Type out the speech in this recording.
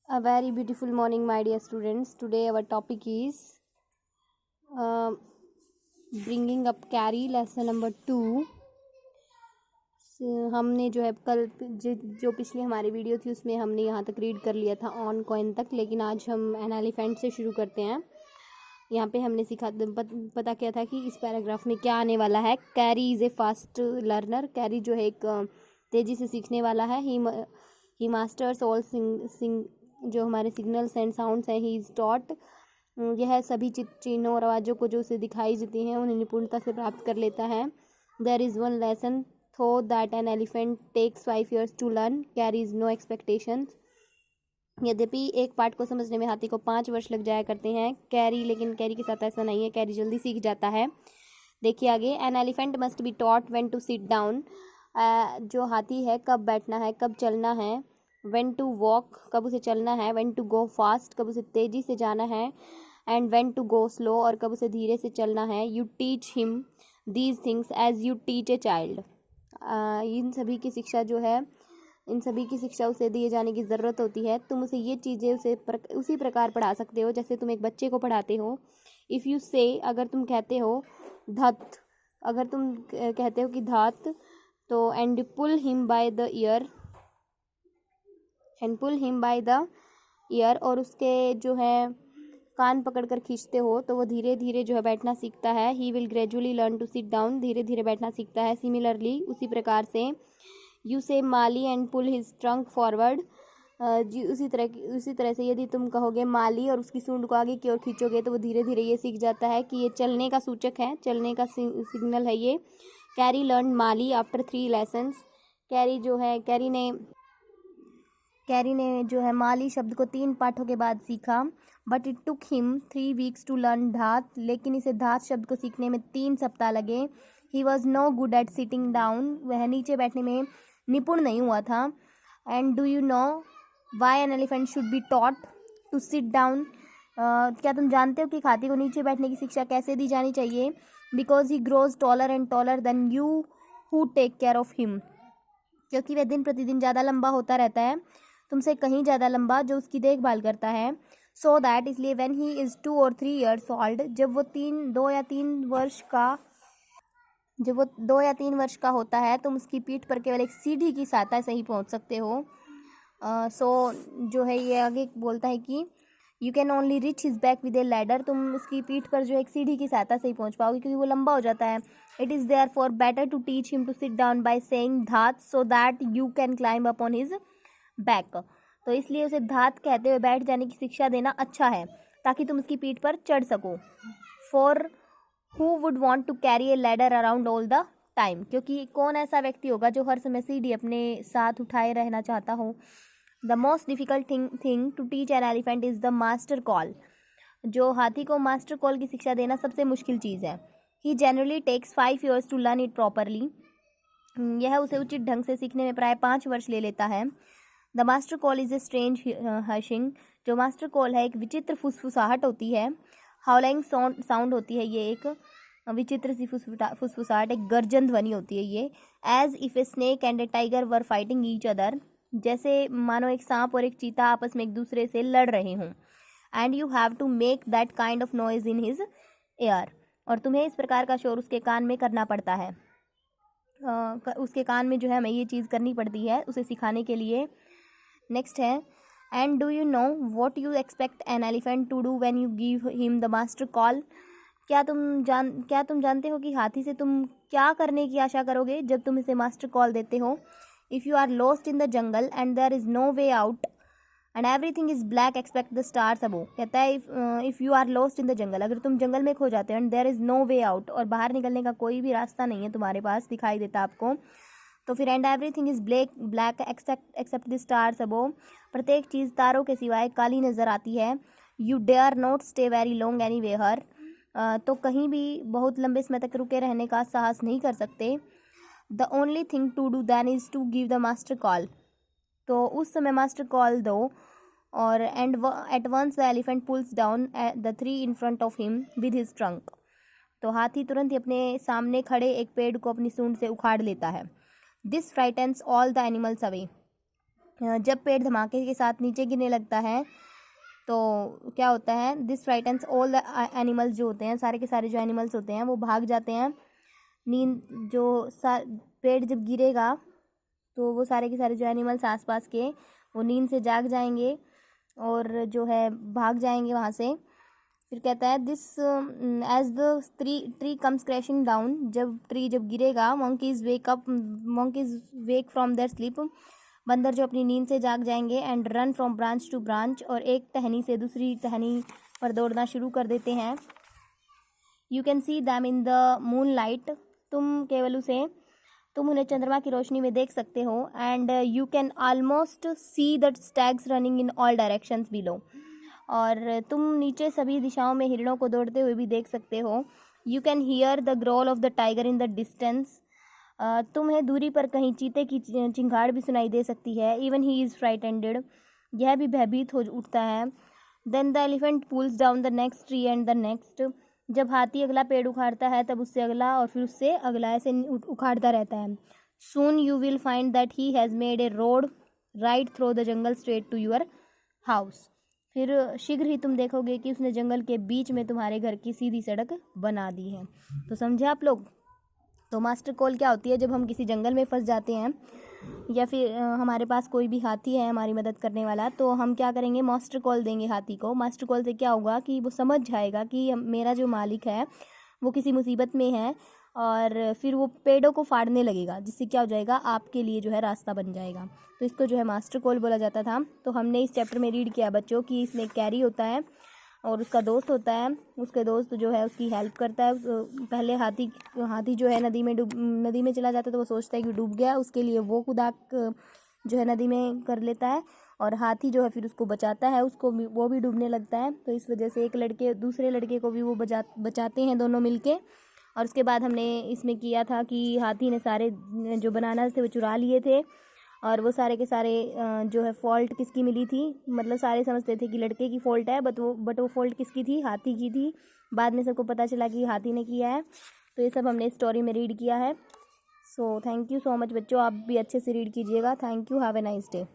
A very beautiful morning, my dear students. Today, our topic is uh, bringing up carry, lesson number 2. हमने जो है कल जो पिछली हमारी वीडियो थी उसमें हमने यहाँ तक रीड कर लिया था ऑन कॉइन तक, लेकिन आज हम एन एलिफेंट से शुरू करते हैं। यहाँ पे हमने सीखा पता किया था कि इस पैराग्राफ में क्या आने वाला है। Carry is a fast learner. Carry जो है एक तेज़ी से सीखने वाला है। ही मास्टर्स ऑल जो हमारे सिग्नल्स एंड साउंड्स हैं। He is taught. यह सभी चिन्हों और आवाज़ों को जो उसे दिखाई देती हैं उन्हें निपुणता से प्राप्त कर लेता है। There is one lesson though that an elephant takes 5 years to learn. Carries no expectations. यद्यपि एक पाठ को समझने में हाथी को 5 वर्ष लग जाया करते हैं लेकिन कैरी के साथ ऐसा नहीं है। कैरी जल्दी सीख जाता है। देखिए आगे, an elephant must be taught when to sit down. जो हाथी है कब बैठना है, कब चलना है। व्हेन टू वॉक, कब उसे चलना है। व्हेन टू गो फास्ट, कब उसे तेज़ी से जाना है। And when to go slow, और कब उसे धीरे से चलना है। You teach him these things as you teach a child. इन सभी की शिक्षा उसे दिए जाने की ज़रूरत होती है। तुम उसे ये चीज़ें उसी प्रकार पढ़ा सकते हो जैसे तुम एक बच्चे को पढ़ाते हो। इफ़ यू से, अगर तुम कहते हो कि धत, तो and pull him by the ear, और उसके जो है कान पकड़कर खींचते हो तो वो धीरे धीरे जो है बैठना सीखता है। He will gradually learn to sit down. धीरे धीरे बैठना सीखता है। सिमिलरली, उसी प्रकार से, यू से माली and pull his trunk forward. उसी तरह से यदि तुम कहोगे माली और उसकी सूंड को आगे की ओर खींचोगे तो वो धीरे धीरे ये सीख जाता है कि ये चलने का सूचक है, चलने का सिग्नल है ये। कैरी लर्न माली आफ्टर 3 lessons। कैरी ने जो है माली शब्द को 3 पाठों के बाद सीखा। But it took him 3 weeks to learn धात। लेकिन इसे धात शब्द को सीखने में 3 सप्ताह लगे। He was no good at sitting down. वह नीचे बैठने में निपुण नहीं हुआ था। And do you know why an elephant should be taught to sit down. क्या तुम जानते हो कि हाथी को नीचे बैठने की शिक्षा कैसे दी जानी चाहिए। Because he grows taller and taller then you who take care of him. क्योंकि वह दिन प्रतिदिन ज़्यादा लंबा होता रहता है, तुमसे कहीं ज़्यादा लंबा, जो उसकी देखभाल करता है। सो दैट, इसलिए, when he is 2 or 3 years old, जब वो 2 या 3 वर्ष का होता है, तुम उसकी पीठ पर केवल एक सीढ़ी की सहायता से ही पहुंच सकते हो। जो है ये आगे बोलता है कि you can only reach his back with A ladder. तुम उसकी पीठ पर जो एक सीढ़ी की सहायता से ही पहुंच पाओगे क्योंकि वो लंबा हो जाता है। It is there far better to teach him to sit down by saying धात, so that you can climb upon his back. तो इसलिए उसे धात कहते हुए बैठ जाने की शिक्षा देना अच्छा है ताकि तुम उसकी पीठ पर चढ़ सको। For who would want to carry a ladder around all the time. क्योंकि कौन ऐसा व्यक्ति होगा जो हर समय सीढ़ी अपने साथ उठाए रहना चाहता हो। The most difficult thing to teach an elephant is the master call. जो हाथी को मास्टर कॉल की शिक्षा देना सबसे मुश्किल चीज़ है। He generally takes 5 years to learn it properly. यह उसे उचित ढंग से सीखने में प्राय 5 वर्ष ले लेता है। The master call is a strange hushing. जो मास्टर कॉल है एक विचित्र फुसफुसाहट होती है। हाउलिंग साउंड होती है ये, एक विचित्र सी फुसफुसाहट, एक गर्जन ध्वनि होती है ये। As if a snake and a tiger were fighting each other. जैसे मानो एक सांप और एक चीता आपस में एक दूसरे से लड़ रहे हों। And you have to make that kind of noise in his ear. और तुम्हें इस प्रकार का शोर उसके कान में करना पड़ता है। उसके कान में जो है हमें ये चीज़ करनी पड़ती है उसे सिखाने के लिए। नेक्स्ट है, and do you know what you expect an elephant to do when you give him the master call. क्या तुम जानते हो कि हाथी से तुम क्या करने की आशा करोगे जब तुम इसे मास्टर कॉल देते हो। If you are lost in the jungle and there is no way out and everything is black expect the stars above. कहता है if you are lost in the jungle, अगर तुम जंगल में खो जाते हो, and there is no way out, और बाहर निकलने का कोई भी रास्ता नहीं है तुम्हारे पास, दिखाई देता आपको, तो फिर and everything is black except the stars above, प्रत्येक चीज़ तारों के सिवाय काली नज़र आती है। You dare not stay very long anywhere. तो कहीं भी बहुत लंबे समय तक रुके रहने का साहस नहीं कर सकते। The only thing to do then is to give the master call. तो उस समय मास्टर कॉल दो। और and at once the elephant pulls down the 3 in front of him with his trunk. तो हाथी तुरंत ही अपने सामने खड़े एक पेड़ को अपनी सूंड से उखाड़ लेता है। This frightens all the animals away. जब पेड़ धमाके के साथ नीचे गिरने लगता है तो क्या होता है, this frightens all the animals, जो होते हैं सारे के सारे जो एनिमल्स होते हैं वो भाग जाते हैं। नींद जो पेड़ जब गिरेगा तो वो सारे के सारे जो एनिमल्स आसपास के वो नींद से जाग जाएंगे और जो है भाग जाएंगे वहाँ से। फिर कहता है this as the tree comes crashing down, जब ट्री जब गिरेगा, monkeys wake from their sleep, बंदर जो अपनी नींद से जाग जाएंगे, and run from branch to branch, और एक टहनी से दूसरी टहनी पर दौड़ना शुरू कर देते हैं। You can see them in the moon light, तुम उन्हें चंद्रमा की रोशनी में देख सकते हो। And you can almost see the stags running in all directions below, और तुम नीचे सभी दिशाओं में हिरणों को दौड़ते हुए भी देख सकते हो। You can hear the growl of the tiger in the distance, तुम्हें दूरी पर कहीं चीते की चिंगाड़ भी सुनाई दे सकती है। इवन ही इज़ फ्राइटेंडेड, यह भी भयभीत हो उठता है। Then the elephant pulls down the next tree and the next, जब हाथी अगला पेड़ उखाड़ता है तब उससे अगला और फिर उससे अगला, ऐसे उखाड़ता रहता है। Soon you will find that he has made a road right through the jungle straight to your house, फिर शीघ्र ही तुम देखोगे कि उसने जंगल के बीच में तुम्हारे घर की सीधी सड़क बना दी है। तो समझे आप लोग। तो मास्टर कॉल क्या होती है, जब हम किसी जंगल में फंस जाते हैं या फिर हमारे पास कोई भी हाथी है हमारी मदद करने वाला, तो हम क्या करेंगे, मास्टर कॉल देंगे हाथी को। मास्टर कॉल से क्या होगा कि वो समझ जाएगा कि मेरा जो मालिक है वो किसी मुसीबत में है, और फिर वो पेड़ों को फाड़ने लगेगा, जिससे क्या हो जाएगा, आपके लिए जो है रास्ता बन जाएगा। तो इसको जो है मास्टर कॉल बोला जाता था। तो हमने इस चैप्टर में रीड किया बच्चों कि इसमें कैरी होता है और उसका दोस्त होता है, उसके दोस्त जो है उसकी हेल्प करता है। पहले हाथी जो है नदी में चला जाता है, तो वो सोचता है कि डूब गया, उसके लिए वो कुदाक जो है नदी में कर लेता है, और हाथी जो है फिर उसको बचाता है, वो भी डूबने लगता है। तो इस वजह से एक लड़के दूसरे लड़के को भी वो बचाते हैं दोनों मिलके। और उसके बाद हमने इसमें किया था कि हाथी ने सारे जो बनानास थे वो चुरा लिए थे, और वो सारे के सारे जो है फॉल्ट किसकी मिली थी, मतलब सारे समझते थे कि लड़के की फ़ॉल्ट है, बट वो फॉल्ट किसकी थी, हाथी की थी। बाद में सबको पता चला कि हाथी ने किया है। तो ये सब हमने स्टोरी में रीड किया है। So thank you so much बच्चों, आप भी अच्छे से रीड कीजिएगा। Thank you, have a nice day.